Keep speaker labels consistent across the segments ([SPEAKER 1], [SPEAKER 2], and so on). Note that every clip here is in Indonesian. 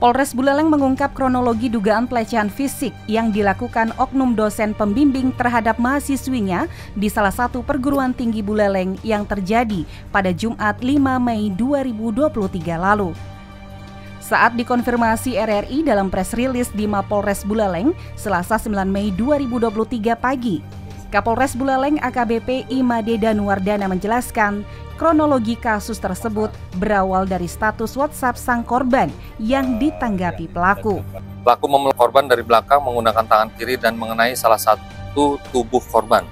[SPEAKER 1] Polres Buleleng mengungkap kronologi dugaan pelecehan fisik yang dilakukan oknum dosen pembimbing terhadap mahasiswinya di salah satu perguruan tinggi Buleleng yang terjadi pada Jumat 5 Mei 2023 lalu. Saat dikonfirmasi RRI dalam press release di Mapolres Buleleng, Selasa 9 Mei 2023 pagi, Kapolres Buleleng AKBP Imade Danuwardana menjelaskan kronologi kasus tersebut berawal dari status WhatsApp sang korban yang ditanggapi pelaku.
[SPEAKER 2] Pelaku memeluk korban dari belakang menggunakan tangan kiri dan mengenai salah satu tubuh korban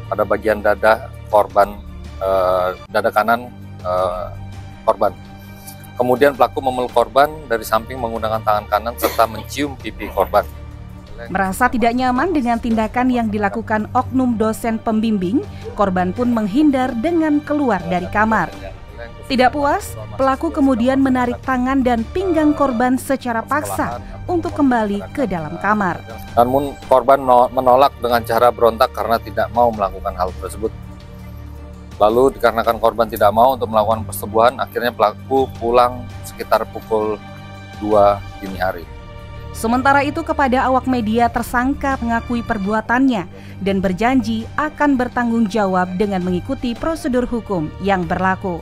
[SPEAKER 2] pada bagian dada korban, dada kanan korban. Kemudian pelaku memeluk korban dari samping menggunakan tangan kanan serta mencium pipi korban.
[SPEAKER 1] Merasa tidak nyaman dengan tindakan yang dilakukan oknum dosen pembimbing, korban pun menghindar dengan keluar dari kamar. Tidak puas, pelaku kemudian menarik tangan dan pinggang korban secara paksa untuk kembali ke dalam kamar.
[SPEAKER 2] Namun korban menolak dengan cara berontak karena tidak mau melakukan hal tersebut. Lalu dikarenakan korban tidak mau untuk melakukan persetubuhan, akhirnya pelaku pulang sekitar pukul 2 dini hari.
[SPEAKER 1] Sementara itu kepada awak media tersangka mengakui perbuatannya dan berjanji akan bertanggung jawab dengan mengikuti prosedur hukum yang berlaku.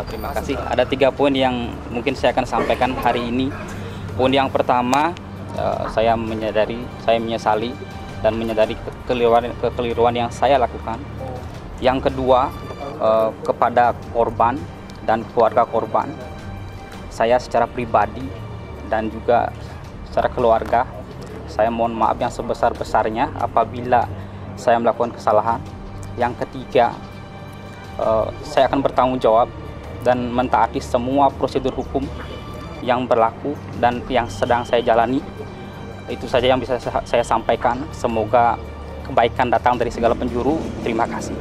[SPEAKER 3] Terima kasih. Ada 3 poin yang mungkin saya akan sampaikan hari ini. Poin yang pertama, saya menyesali dan menyadari kekeliruan yang saya lakukan. Yang kedua, kepada korban dan keluarga korban, saya secara pribadi dan juga secara keluarga, saya mohon maaf yang sebesar-besarnya apabila saya melakukan kesalahan. Yang ketiga, saya akan bertanggung jawab dan mentaati semua prosedur hukum yang berlaku dan yang sedang saya jalani. Itu saja yang bisa saya sampaikan. Semoga kebaikan datang dari segala penjuru. Terima kasih.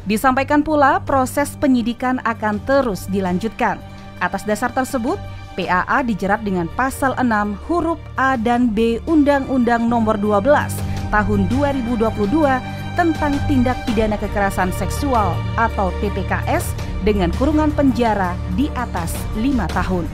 [SPEAKER 1] Disampaikan pula proses penyidikan akan terus dilanjutkan. Atas dasar tersebut, PAA dijerat dengan pasal 6 huruf A dan B Undang-Undang Nomor 12 Tahun 2022 tentang tindak pidana kekerasan seksual atau TPKS dengan kurungan penjara di atas 5 tahun.